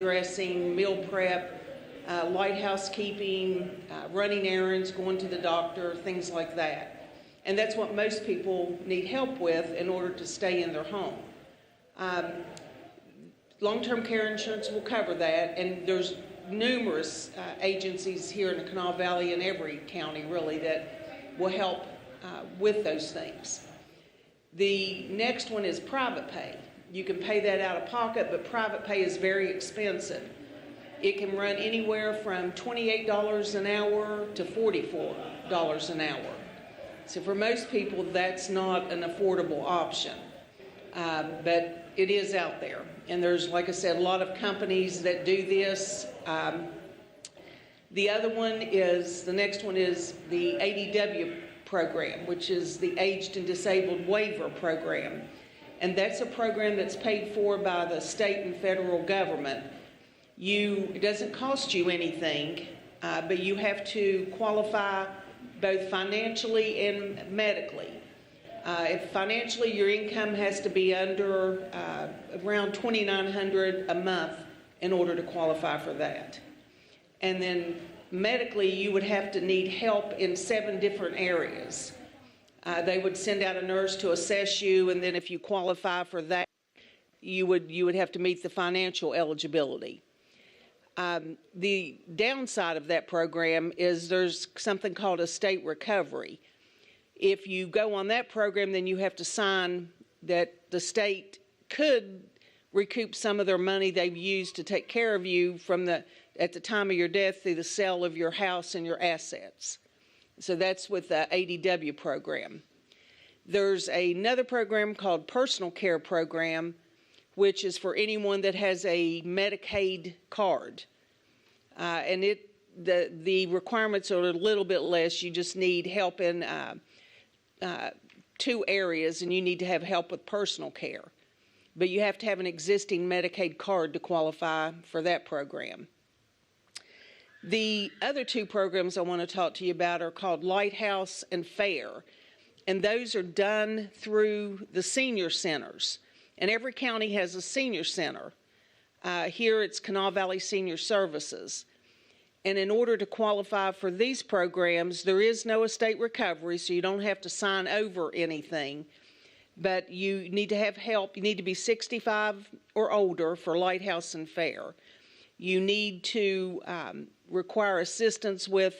dressing, meal prep, light housekeeping, running errands, going to the doctor, things like that. And that's what most people need help with in order to stay in their home. Long-term care insurance will cover that, and there's numerous agencies here in the Kanawha Valley and every county really that will help with those things. The next one is private pay. You can pay that out of pocket, but private pay is very expensive. It can run anywhere from $28 an hour to $44 an hour. So for most people, that's not an affordable option, but it is out there. And there's, like I said, a lot of companies that do this. The next one is the ADW program, which is the Aged and Disabled Waiver Program. And that's a program that's paid for by the state and federal government. It doesn't cost you anything, but you have to qualify both financially and medically. If financially, your income has to be under around $2,900 a month in order to qualify for that. And then medically, you would have to need help in 7 different areas. They would send out a nurse to assess you, and then if you qualify for that, you would have to meet the financial eligibility. The downside of that program is there's something called a state recovery. If you go on that program, then you have to sign that the state could recoup some of their money they've used to take care of you at the time of your death through the sale of your house and your assets. So that's with the ADW program. There's another program called Personal Care Program, which is for anyone that has a Medicaid card. And the requirements are a little bit less. You just need help in 2 areas, and you need to have help with personal care. But you have to have an existing Medicaid card to qualify for that program. The other 2 programs I want to talk to you about are called Lighthouse and Fair, and those are done through the senior centers. And every county has a senior center. Here it's Kanawha Valley Senior Services. And in order to qualify for these programs, there is no estate recovery, so you don't have to sign over anything. But you need to have help. You need to be 65 or older for Lighthouse and Fair. You need to require assistance with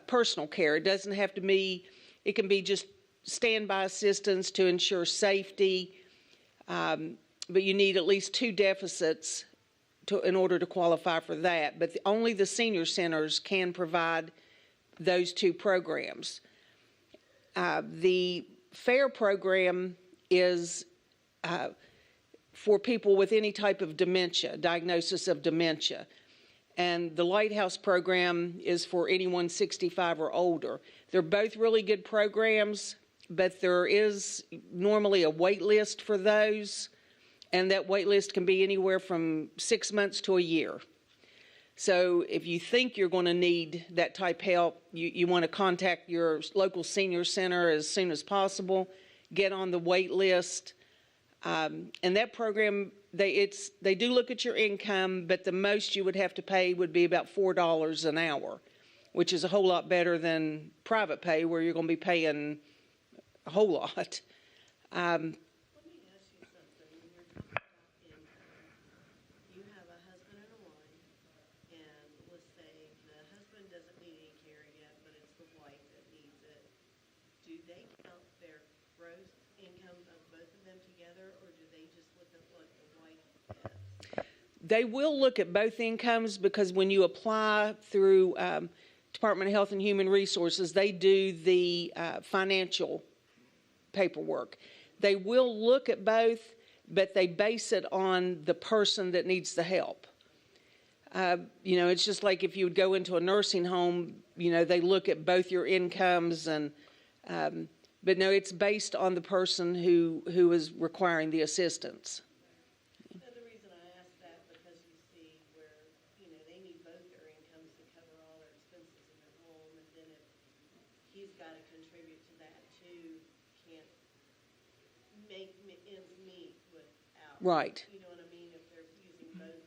personal care. It doesn't have to be, it can be just standby assistance to ensure safety, but you need at least 2 deficits in order to qualify for that. But only the senior centers can provide those 2 programs. The FAIR program is for people with any type of dementia, diagnosis of dementia. And the Lighthouse program is for anyone 65 or older. They're both really good programs, but there is normally a wait list for those, and that wait list can be anywhere from 6 months to a year. So if you think you're going to need that type of help, you want to contact your local senior center as soon as possible, get on the wait list. And that program, they do look at your income, but the most you would have to pay would be about $4 an hour, which is a whole lot better than private pay where you're going to be paying a whole lot. Let me ask you something. When you're talking about income, you have a husband and a wife, and let's say the husband doesn't need any care yet, but it's the wife that needs it. Do they count their gross income of both of them together, or do they just look at what the wife gets? They will look at both incomes because when you apply through Department of Health and Human Resources, they do the financial paperwork. They will look at both, but they base it on the person that needs the help. It's just like if you would go into a nursing home, they look at both your incomes, and but no, it's based on the person who is requiring the assistance. And the reason I ask that, because you see where, they need both their incomes to cover all their expenses in their home, and then if he's got to contribute to that too, can't make ends meet without. Right. You know what I mean? If they're using both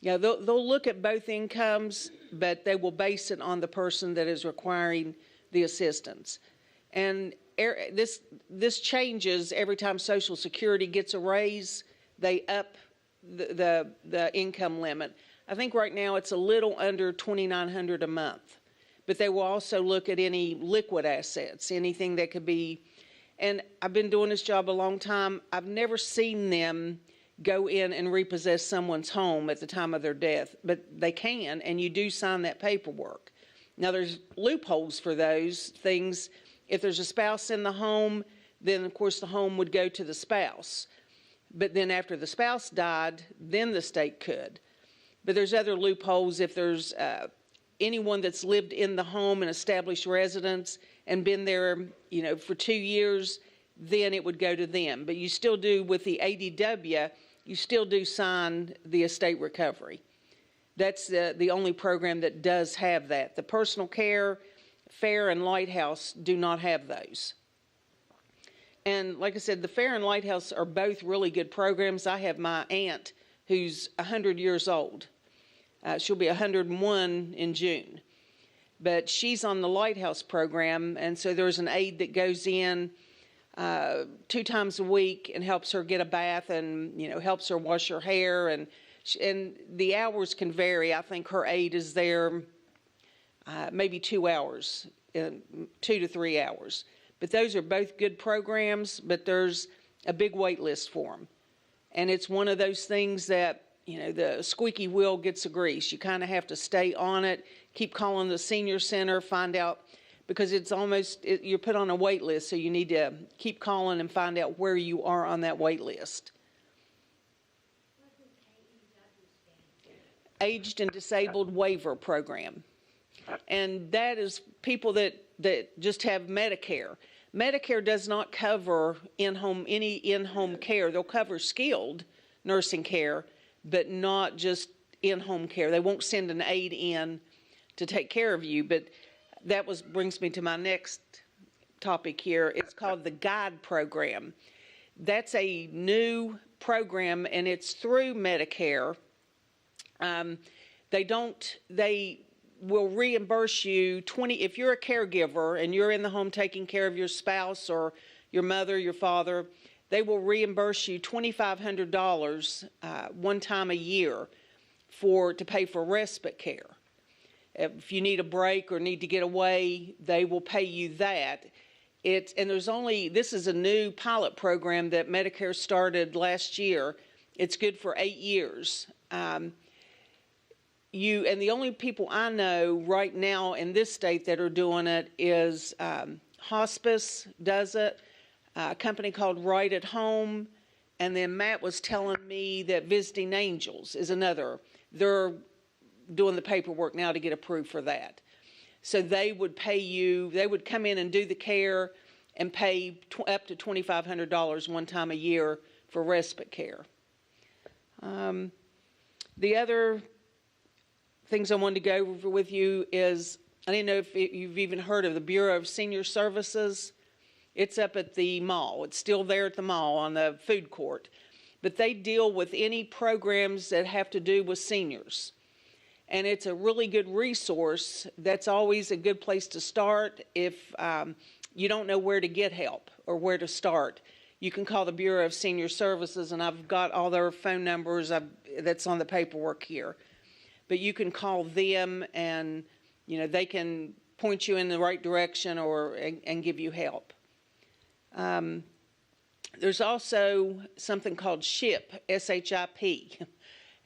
Yeah, they'll look at both incomes, but they will base it on the person that is requiring the assistance. And this changes every time Social Security gets a raise. They up the income limit. I think right now it's a little under $2,900 a month. But they will also look at any liquid assets, anything that could be. And I've been doing this job a long time. I've never seen them go in and repossess someone's home at the time of their death, but they can, and you do sign that paperwork. Now, there's loopholes for those things. If there's a spouse in the home, then of course the home would go to the spouse. But then after the spouse died, then the state could. But there's other loopholes. If there's anyone that's lived in the home and established residence and been there, for 2 years, then it would go to them. But you still do, with the ADW, you still do sign the estate recovery. That's the only program that does have that. The personal care, FAIR, and Lighthouse do not have those. And like I said, the FAIR and Lighthouse are both really good programs. I have my aunt who's 100 years old. She'll be 101 in June. But she's on the Lighthouse program, and so there's an aide that goes in 2 times a week and helps her get a bath and, helps her wash her hair. And the hours can vary. I think her aide is there maybe 2 hours, 2 to 3 hours. But those are both good programs, but there's a big wait list for them. And it's one of those things that, the squeaky wheel gets the grease. You kind of have to stay on it, keep calling the senior center, find out, because it's you're put on a wait list, so you need to keep calling and find out where you are on that wait list. Aged and Disabled Waiver Program. And that is people that just have Medicare. Medicare does not cover any in-home care. They'll cover skilled nursing care, but not just in-home care. They won't send an aide in to take care of you. But that brings me to my next topic here. It's called the GUIDE program. That's a new program, and it's through Medicare. They will reimburse you if you're a caregiver and you're in the home taking care of your spouse or your mother, your father, they will reimburse you $2,500 one time a year to pay for respite care. If you need a break or need to get away, they will pay you that. This is a new pilot program that Medicare started last year. It's good for 8 years. And the only people I know right now in this state that are doing it is Hospice does it, a company called Right at Home, and then Matt was telling me that Visiting Angels is another. They're doing the paperwork now to get approved for that. So they would pay you, they would come in and do the care and pay up to $2,500 one time a year for respite care. The other things I wanted to go over with you is, I didn't know if you've even heard of the Bureau of Senior Services. It's up at the mall. It's still there at the mall on the food court. But they deal with any programs that have to do with seniors. And it's a really good resource. That's always a good place to start if you don't know where to get help or where to start. You can call the Bureau of Senior Services, and I've got all their phone numbers that's on the paperwork here. But you can call them, and they can point you in the right direction and give you help. There's also something called SHIP, S-H-I-P.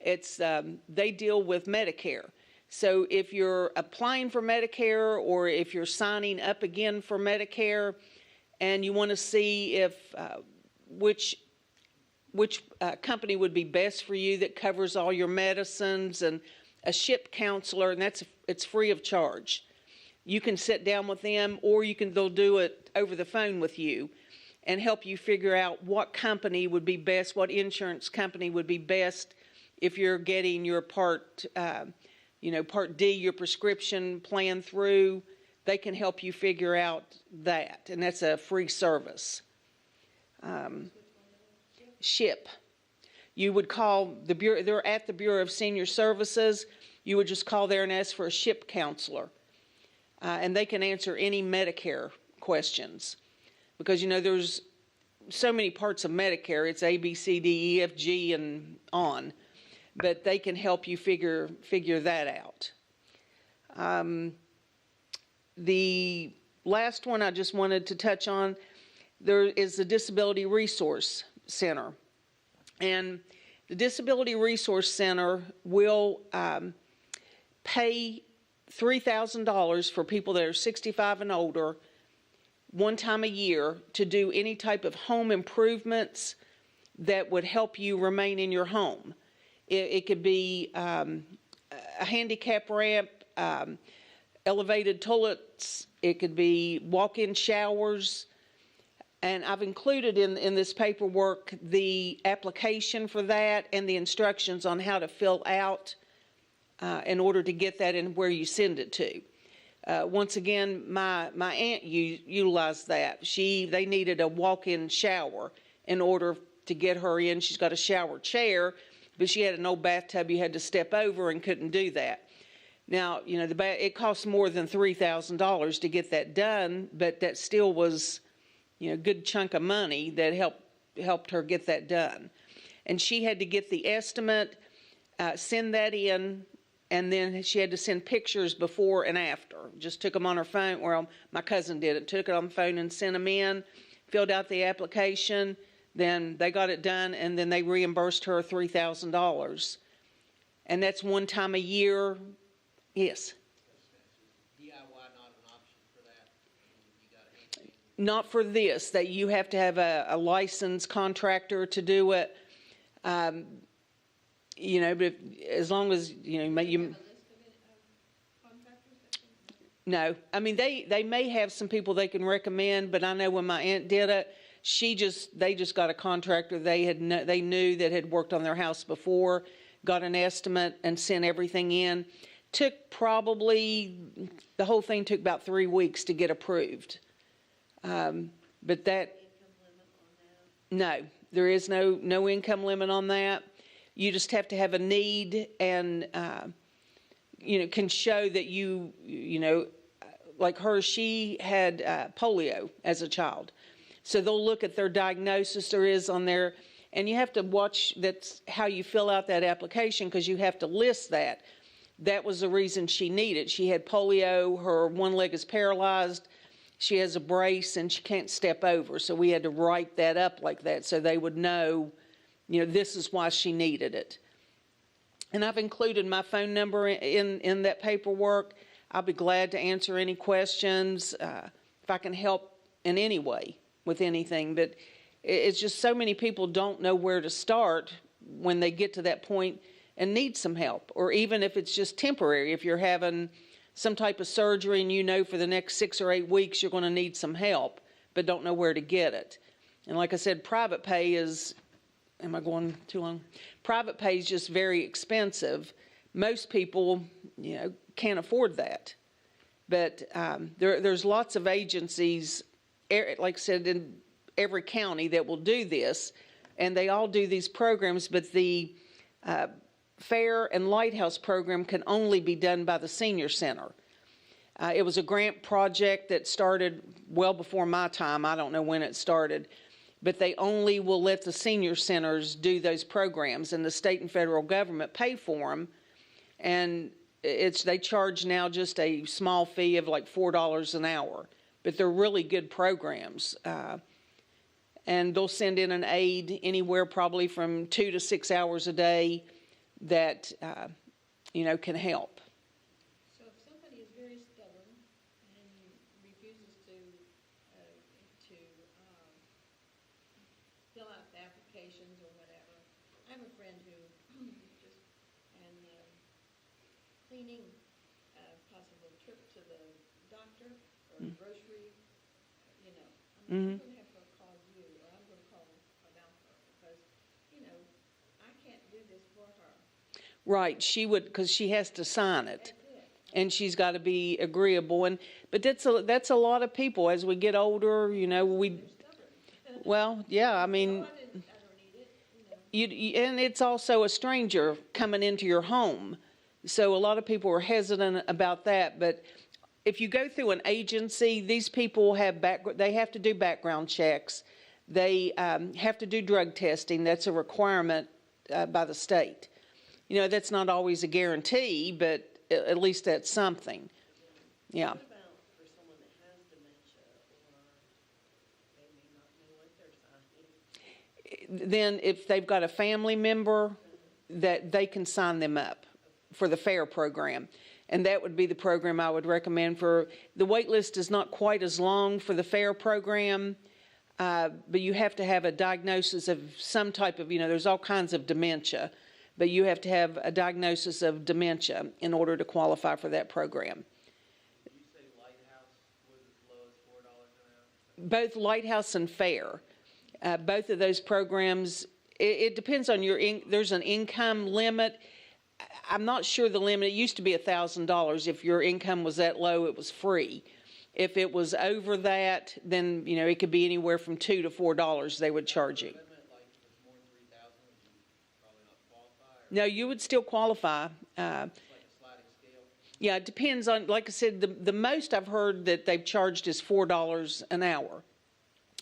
They deal with Medicare. So if you're applying for Medicare or if you're signing up again for Medicare and you want to see if which company would be best for you that covers all your medicines, and a SHIP counselor, and it's free of charge. You can sit down with them, or they'll do it over the phone with you and help you figure out what company would be best, what insurance company would be best if you're getting your Part D, your prescription plan through. They can help you figure out that, and that's a free service. SHIP. You would call the Bureau, they're at the Bureau of Senior Services. You would just call there and ask for a SHIP counselor. And they can answer any Medicare questions. Because, you know, there's so many parts of Medicare. It's A, B, C, D, E, F, G, and on. But they can help you figure that out. The last one I just wanted to touch on, there is the Disability Resource Center. And the Disability Resource Center will pay $3,000 for people that are 65 and older one time a year to do any type of home improvements that would help you remain in your home. It could be a handicap ramp, elevated toilets, it could be walk-in showers. And I've included in this paperwork the application for that and the instructions on how to fill out in order to get that in where you send it to. Once again, my aunt utilized that. They needed a walk-in shower in order to get her in. She's got a shower chair, but she had an old bathtub you had to step over and couldn't do that. Now, you know, it costs more than $3,000 to get that done, but that still was, you know, a good chunk of money that helped her get that done. And she had to get the estimate, send that in, and then she had to send pictures before and after. Just took them on her phone. Well, my cousin did it. Took it on the phone and sent them in, filled out the application. Then they got it done, and then they reimbursed her $3,000. And that's one time a year. Yes? DIY not an option for that? Not for this, that you have to have a licensed contractor to do it. You know, but as long as, you know, no. I mean, they may have some people they can recommend, but I know when my aunt did it, they just got a contractor they knew that had worked on their house before, got an estimate and sent everything in. The whole thing took about 3 weeks to get approved. But that, no, there is no income limit on that. You just have to have a need and, you know, can show that you know, like her, she had polio as a child. So they'll look at their diagnosis there is on there, and you have to watch, that's how you fill out that application, because you have to list that. That was the reason she needed. She had polio, her one leg is paralyzed, she has a brace, and she can't step over. So we had to write that up like that so they would know, you know, this is why she needed it. And I've included my phone number in that paperwork. I'll be glad to answer any questions if I can help in any way with anything. But it's just so many people don't know where to start when they get to that point and need some help. Or even if it's just temporary, if you're having some type of surgery and you know for the next 6 or 8 weeks you're going to need some help, but don't know where to get it. And like I said, private pay is, am I going too long? Private pay is just very expensive. Most people, you know, can't afford that. But there's lots of agencies, like I said, in every county that will do this, and they all do these programs, but the Fair and Lighthouse program can only be done by the Senior Center. It was a grant project that started well before my time. I don't know when it started. But they only will let the senior centers do those programs, and the state and federal government pay for them. And they charge now just a small fee of like $4 an hour. But they're really good programs. And they'll send in an aide anywhere probably from 2 to 6 hours a day that, you know, can help. So if somebody is very stubborn and refuses to fill out the applications or whatever, I have a friend who cleaning a possible trip to the doctor or grocery, you know, I'm going to have to call you, or I'm going to call about her, because, you know, I can't do this for her. Right, she would, because she has to sign it. And she's got to be agreeable. But that's a lot of people as we get older, you know, well, yeah, I mean, and it's also a stranger coming into your home. So a lot of people are hesitant about that. But if you go through an agency, these people they have to do background checks. They have to do drug testing. That's a requirement by the state. You know, that's not always a guarantee, but at least that's something. Yeah. What about for someone that has dementia or they may not know what they're signing? Then if they've got a family member, that they can sign them up for the FAIR program. And that would be the program I would recommend for. The wait list is not quite as long for the FAIR program, but you have to have a diagnosis of some type of, there's all kinds of dementia, but you have to have a diagnosis of dementia in order to qualify for that program. Did you say Lighthouse was as low as $4 an hour? Both Lighthouse and FAIR, both of those programs, it depends on there's an income limit. I'm not sure the limit. It used to be $1,000. If your income was that low, it was free. If it was over that, then, it could be anywhere from $2 to $4 they would charge you. Like if it's more than 3,000, would you probably not qualify? Or No, you would still qualify. it's like a sliding scale? Yeah, it depends on, like I said, the most I've heard that they've charged is $4 an hour.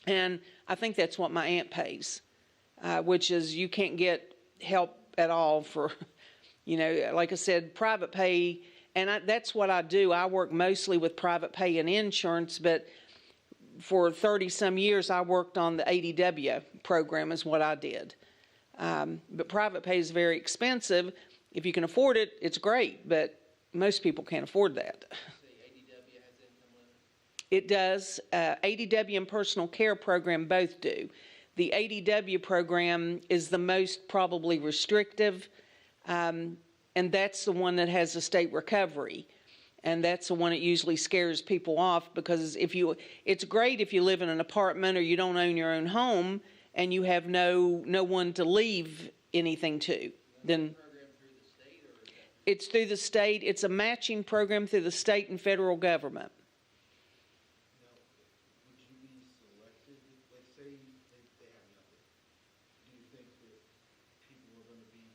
And I think that's what my aunt pays, which is you can't get help at all for, like I said, private pay. And that's what I do. I work mostly with private pay and insurance, but for 30 some years, I worked on the ADW program is what I did. But private pay is very expensive. If you can afford it, it's great, but most people can't afford that. ADW has income limits? It does. ADW and personal care program both do. The ADW program is the most probably restrictive, and that's the one that has the state recovery. And that's the one that usually scares people off because it's great if you live in an apartment or you don't own your own home and you have no one to leave anything to. Then Program through the state, or is that? it's through the state. It's a matching program through the state and federal government. Now, would you be selected, like say they have nothing? Do you think that people are gonna be,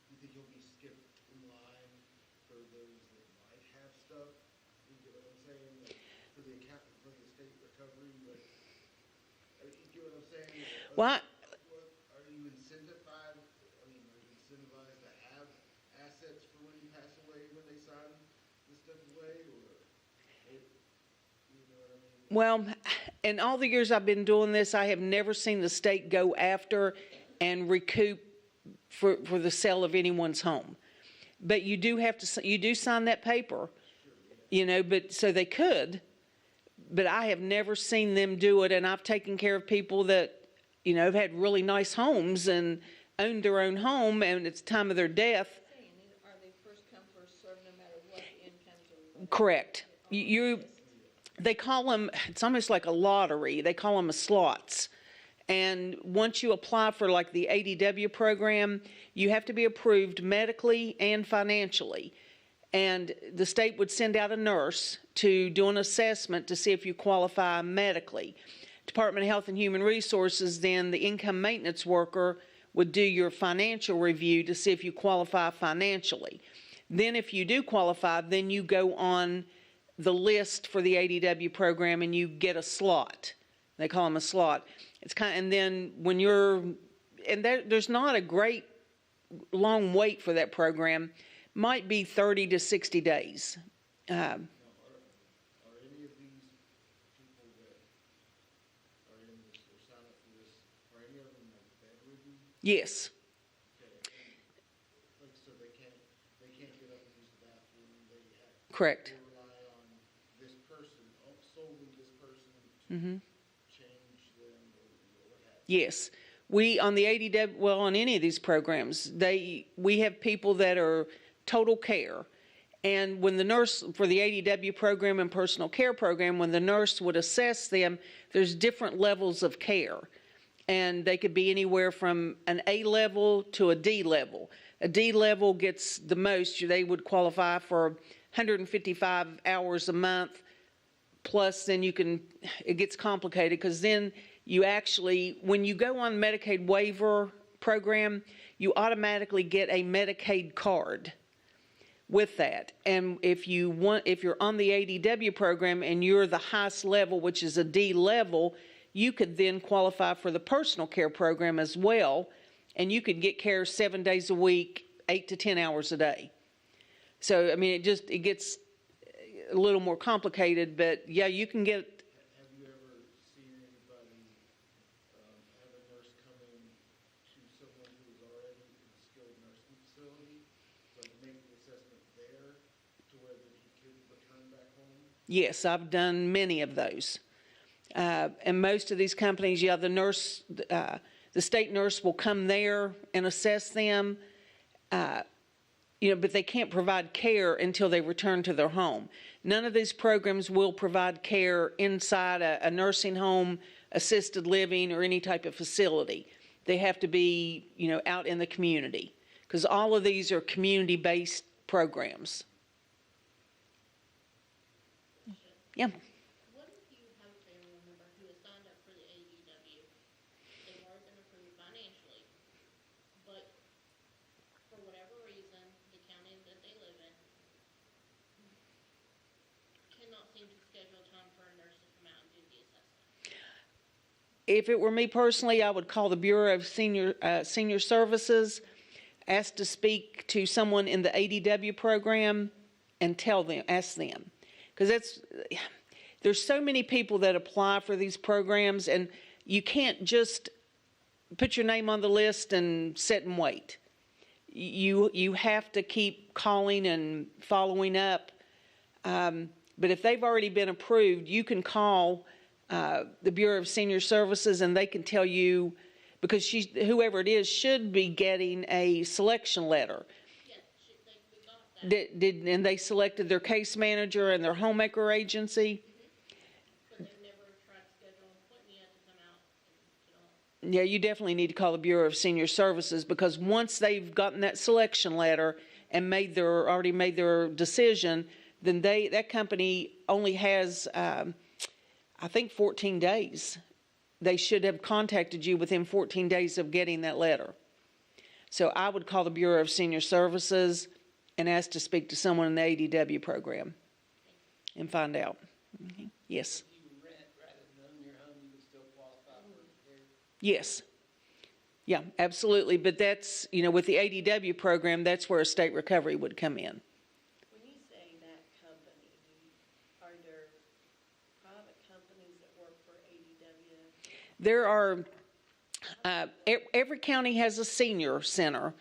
do you think you'll be skipped in line for those that might have stuff? You get what I'm saying? Like, for the state recovery, but, you get what I'm saying? Well, Are you incentivized, are you incentivized to have assets for when you pass away, when they sign this stuff away, or, you know what I mean? well, in all the years I've been doing this, I have never seen the state go after and recoup for the sale of anyone's home. But you do sign that paper, but so they could, but I have never seen them do it. And I've taken care of people that, have had really nice homes and owned their own home and it's time of their death. Saying, are they first come, first served, no matter what the incomes or whatever? Correct. They call them, it's almost like a lottery. They call them slots. And once you apply for like the ADW program, you have to be approved medically and financially. And the state would send out a nurse to do an assessment to see if you qualify medically. Department of Health and Human Resources, then the income maintenance worker would do your financial review to see if you qualify financially. Then if you do qualify, then you go on the list for the ADW program and you get a slot. They call them a slot. And then when there's not a great long wait for that program, might be 30 to 60 days. Now, are any of these people that are in this or sign up for this, are any of them like bedridden? Yes, Okay, like, so they can't get up and use the bathroom, correct. they rely on this person, solely this person to Mm-hmm. change them or what have you? Yes. We, on the ADW, well, on any of these programs, we have people that are total care. And when the nurse, for the ADW program and personal care program, when the nurse would assess them, there's different levels of care. And they could be anywhere from an A level to a D level. A D level gets the most. They would qualify for 155 hours a month. Plus, then it gets complicated because then you actually, when you go on Medicaid waiver program, you automatically get a Medicaid card with that. And if you're on the ADW program and you're the highest level, which is a D level, you could then qualify for the personal care program as well, and you could get care 7 days a week, 8 to 10 hours a day. So, I mean, it gets a little more complicated, but yeah, you can get. Have you ever seen anybody have a nurse come in to someone who is already in a skilled nursing facility, like make the assessment there to where that he could return back home? Yes, I've done many of those. And most of these companies, yeah, the state nurse will come there and assess them, but they can't provide care until they return to their home. None of these programs will provide care inside a nursing home, assisted living, or any type of facility. They have to be, out in the community, because all of these are community-based programs. Yeah. What if you have a family member who has signed up for the ADW? They've already been approved financially, but for whatever reason, the county that they live in cannot seem to schedule time for a nurse to come out and do the assessment. If it were me personally, I would call the Bureau of Senior Services, ask to speak to someone in the ADW program, and ask them. Because there's so many people that apply for these programs, and you can't just put your name on the list and sit and wait. You have to keep calling and following up. But if they've already been approved, you can call the Bureau of Senior Services, and they can tell you, because whoever it is should be getting a selection letter. We got that. And they selected their case manager and their homemaker agency. But they've never tried to schedule an appointment yet to come out and Yeah, you definitely need to call the Bureau of Senior Services, because once they've gotten that selection letter and already made their decision, then that company only has, I think, 14 days. They should have contacted you within 14 days of getting that letter. So I would call the Bureau of Senior Services and ask to speak to someone in the ADW program and find out. Okay. Yes. If you rent rather than own your home, you would still qualify for care? Yes. Yeah, absolutely. But that's, with the ADW program, that's where a state recovery would come in. When you say that company, are there private companies that work for ADW? There are, every county has a senior center,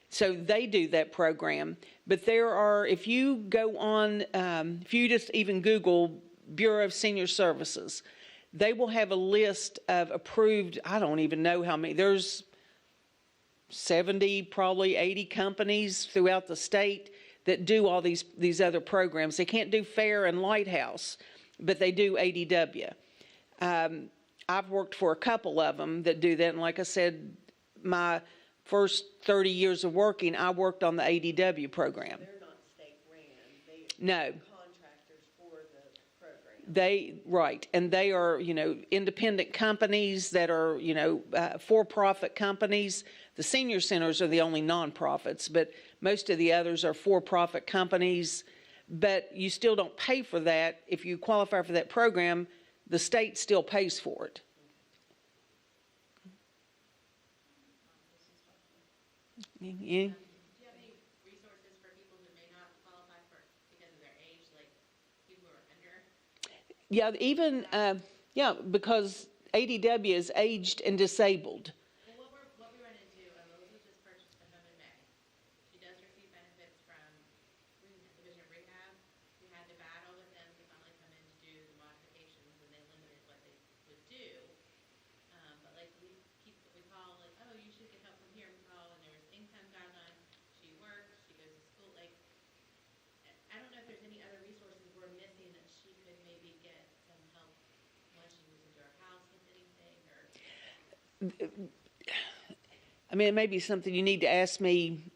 so they do that program. But there are, if you go on, if you just even Google Bureau of Senior Services, they will have a list of approved, I don't even know how many, there's 70, probably 80 companies throughout the state that do all these other programs. They can't do FAIR and Lighthouse, but they do ADW. I've worked for a couple of them that do that, and like I said, my first 30 years of working, I worked on the ADW program. They're not state ran, No. Contractors for the program. Right, and they are, independent companies that are, for-profit companies. The senior centers are the only nonprofits, but most of the others are for-profit companies. But you still don't pay for that. If you qualify for that program, the state still pays for it. Yeah. do you have any resources for people who may not qualify for because of their age, like people who are under? Yeah, even, because ADW is aged and disabled. Well, what we run into, Elizabeth just purchased a home in May. She does receive benefits from Division of Rehab. We had to battle with them to finally come in to do the modifications, and they limited what they would do. But we call, like, oh, you should get help from here. We call, and there was income guidelines. She works, she goes to school. Like, I don't know if there's any other resources we're missing that she could maybe get some help once she moves into her house with anything, or. I mean, it may be something you need to ask me,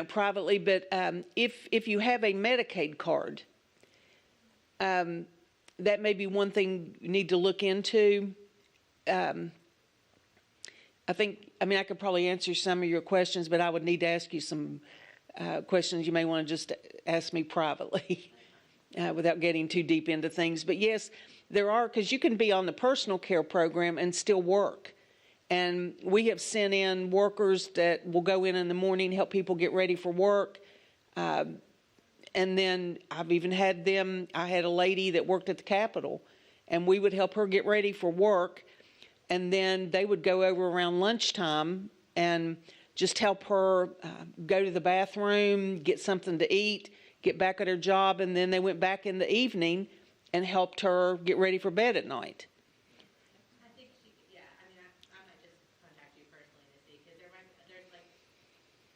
privately, but if you have a Medicaid card, that may be one thing you need to look into. I mean, I could probably answer some of your questions, but I would need to ask you some questions you may want to just ask me privately without getting too deep into things. But yes, there are, because you can be on the personal care program and still work. And we have sent in workers that will go in the morning, help people get ready for work. And then I've even had them, I had a lady that worked at the Capitol, and we would help her get ready for work. And then they would go over around lunchtime and just help her go to the bathroom, get something to eat, get back at her job, and then they went back in the evening and helped her get ready for bed at night. I think she, yeah, I mean, I might just contact you personally to see, because there's like,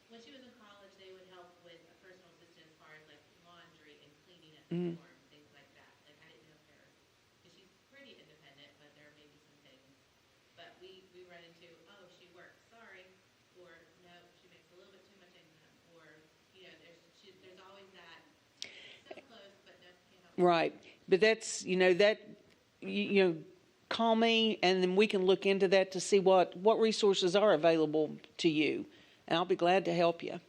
when she was in college, they would help with a personal assistant as far as like laundry and cleaning at the dorm, things like that. Like, I didn't know if there, because she's pretty independent, but there may be some things. But we run into, oh, she works, sorry, or no, she makes a little bit too much income, or, you know, there's always that, so close, but no, can't help. Right. But that's, call me, and then we can look into that to see what resources are available to you. And I'll be glad to help you. Okay,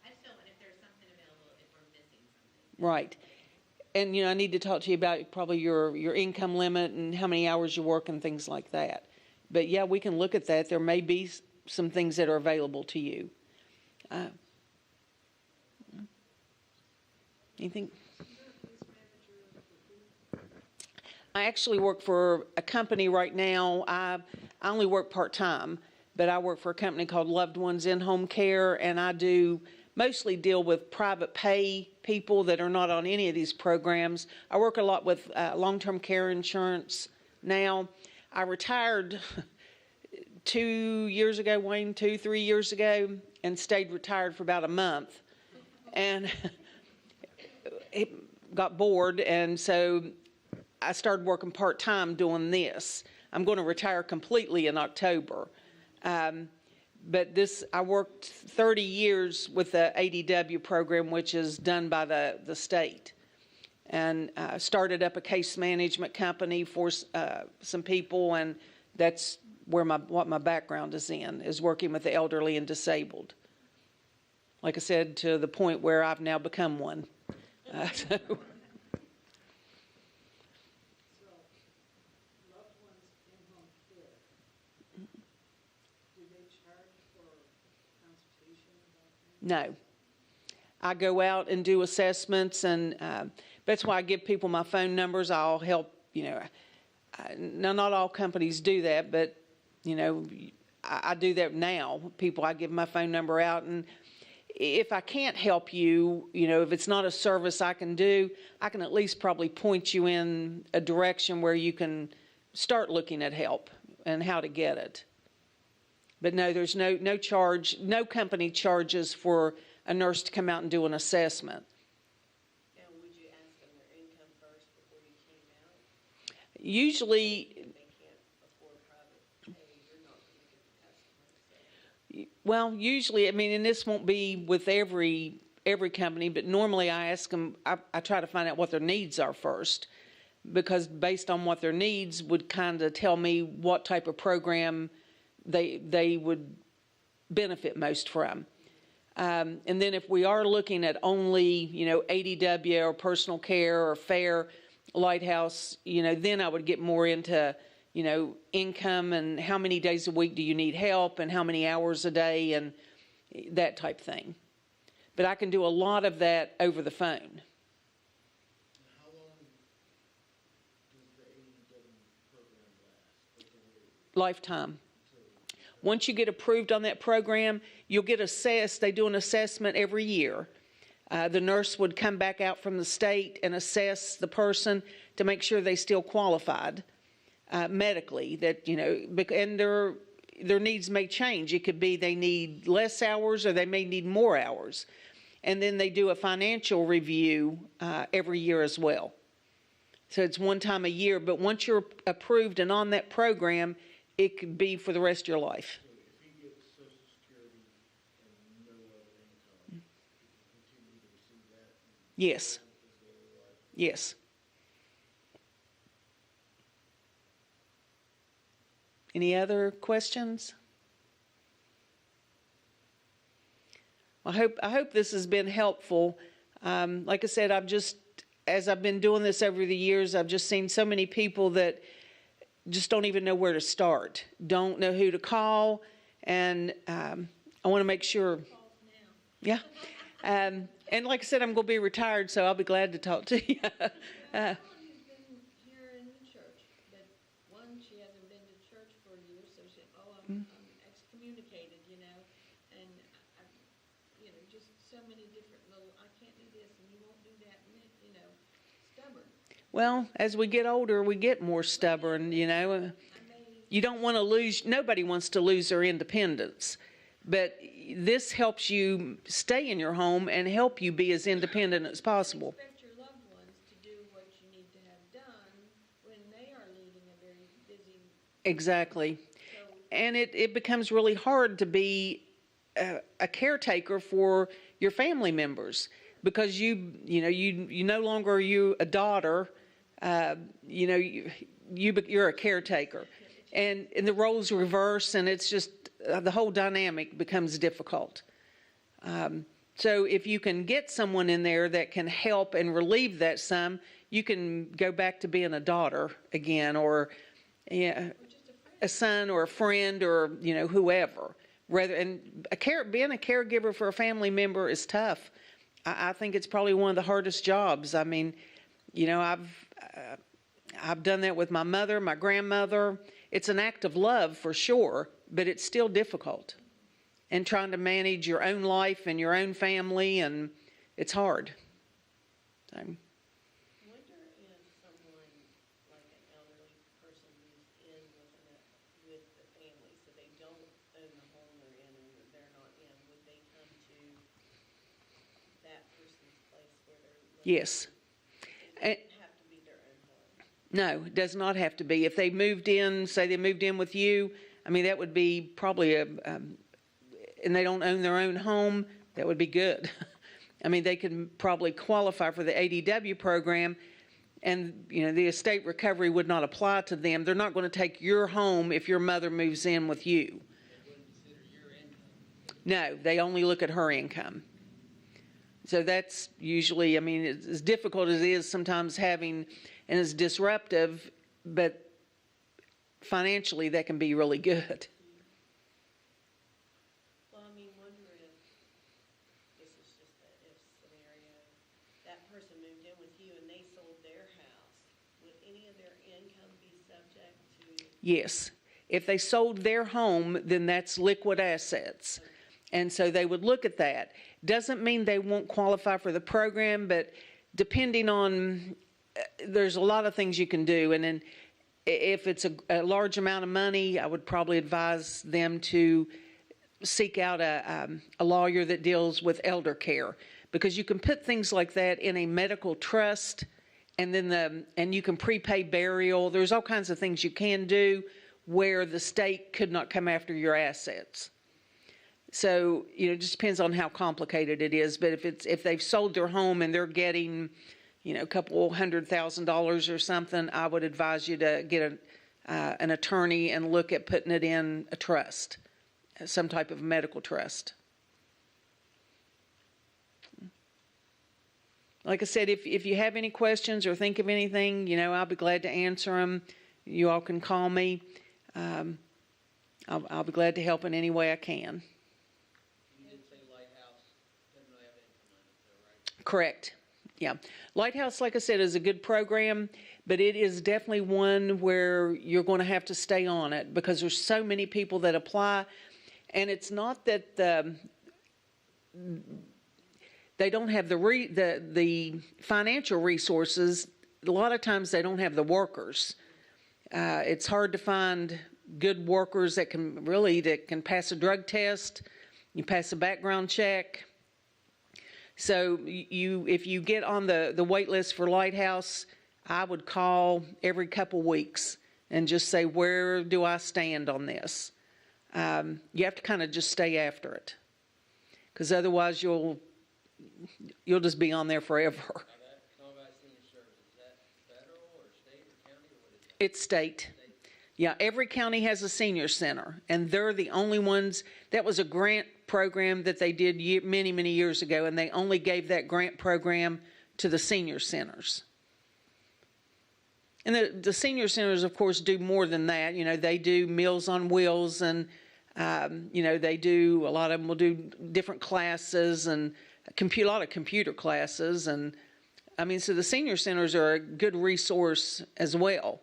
I just don't want if there's something available, if we're missing something. Right. And, I need to talk to you about probably your income limit and how many hours you work and things like that. But, yeah, we can look at that. There may be some things that are available to you. Anything? I actually work for a company right now. I only work part-time, but I work for a company called Loved Ones In-Home Care, and I mostly deal with private pay people that are not on any of these programs. I work a lot with long-term care insurance now. I retired 2 years ago, Wayne, 3 years ago, and stayed retired for about a month. And it got bored, and so I started working part-time doing this. I'm going to retire completely in October. But I worked 30 years with the ADW program, which is done by the state. And started up a case management company for some people, and that's where what my background is in, is working with the elderly and disabled. Like I said, to the point where I've now become one. So. No. I go out and do assessments, and that's why I give people my phone numbers. I'll help, now not all companies do that, but, I do that now. I give my phone number out, and if I can't help you, if it's not a service I can do, I can at least probably point you in a direction where you can start looking at help and how to get it. But no, there's no charge. No company charges for a nurse to come out and do an assessment. And would you ask them their income first before you came out? Usually, If they can't afford private pay, you're not going to get the customer. So. well, usually, and this won't be with every company, but normally I ask them, I try to find out what their needs are first, because based on what their needs would kind of tell me what type of program they would benefit most from. And then if we are looking at only, ADW or personal care or FAIR, Lighthouse, then I would get more into, income and how many days a week do you need help and how many hours a day and that type thing. But I can do a lot of that over the phone. How long does the AEW program last? Lifetime. Once you get approved on that program, you'll get assessed. They do an assessment every year. The nurse would come back out from the state and assess the person to make sure they still qualified medically. That, and their needs may change. It could be they need less hours or they may need more hours. And then they do a financial review every year as well. So it's one time a year, but once you're approved and on that program, it could be for the rest of your life. So if he gets Social Security and no other income, he can continue to receive that? Yes. Yes. Any other questions? I hope this has been helpful. Like I said, as I've been doing this over the years, I've just seen so many people that just don't even know where to start, don't know who to call, and I want to make sure. Yeah. And like I said, I'm going to be retired, so I'll be glad to talk to you. Ellen has been here in the church, but one, she hasn't been to church for a year, so she, I'm excommunicated, you know, and just so many different little, I can't do this, and you won't do that, and you know, stubborn. Well, as we get older, we get more stubborn, you know. You don't want to lose, nobody wants to lose their independence. But this helps you stay in your home and help you be as independent as possible. Expect your loved ones to do what you need to have done when they are leading a very busy. Exactly. So, And it becomes really hard to be a caretaker for your family members because you no longer are you a daughter, you're a caretaker. And the roles reverse, and it's just the whole dynamic becomes difficult. So if you can get someone in there that can help and relieve that some, you can go back to being a daughter again, or a son or a friend, or whoever. Being a caregiver for a family member is tough. I think it's probably one of the hardest jobs. I mean, I've done that with my mother, my grandmother. It's an act of love for sure, but it's still difficult. And trying to manage your own life and your own family, and it's hard. So. I wonder if someone, like an elderly person moves in with the family, so they don't own the home they're in and they're not in, would they come to that person's place where they're living? Yes. It doesn't have to be their own home. No, it does not have to be. If they moved in, say they moved in with you, I mean, that would be probably and they don't own their own home, that would be good. I mean, they can probably qualify for the ADW program, and, the estate recovery would not apply to them. They're not going to take your home if your mother moves in with you. They wouldn't consider your income. No, they only look at her income. So that's usually, as difficult as it is sometimes having, and as disruptive, but financially that can be really good. Well, wonder if, this is just a if scenario, that person moved in with you and they sold their house, would any of their income be subject to? Yes. If they sold their home, then that's liquid assets. And so they would look at that. Doesn't mean they won't qualify for the program, but depending on, there's a lot of things you can do. And then if it's a large amount of money, I would probably advise them to seek out a lawyer that deals with elder care, because you can put things like that in a medical trust, and then you can prepay burial. There's all kinds of things you can do where the state could not come after your assets. So, it just depends on how complicated it is. But if they've sold their home and they're getting, a couple $100,000 or something, I would advise you to get an attorney and look at putting it in a trust, some type of medical trust. Like I said, if you have any questions or think of anything, I'll be glad to answer them. You all can call me. I'll be glad to help in any way I can. You did say Lighthouse doesn't really have income on it, though, right? Correct. Yeah. Lighthouse, like I said, is a good program, but it is definitely one where you're going to have to stay on it because there's so many people that apply. And it's not that they don't have the financial resources. A lot of times they don't have the workers. It's hard to find good workers that can pass a drug test, you pass a background check. So if you get on the wait list for Lighthouse, I would call every couple weeks and just say, where do I stand on this? You have to kind of just stay after it, because otherwise you'll just be on there forever. Now that Canal Senior Service, is that federal or state or county, or what is that? It's state. Yeah, every county has a senior center, and they're the only ones. That was a grant program that they did many, many years ago, and they only gave that grant program to the senior centers. And the senior centers, of course, do more than that. You know, they do Meals on Wheels, and, you know, a lot of them will do different classes and a lot of computer classes. And, I mean, so the senior centers are a good resource as well.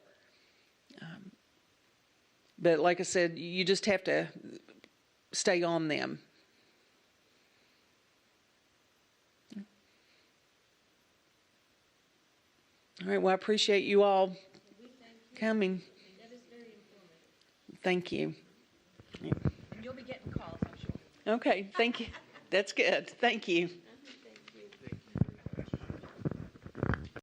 But like I said, you just have to stay on them. All right, well, I appreciate you all coming. That is very informative. Thank you. And you'll be getting calls, I'm sure. Okay, thank you. That's good. Thank you.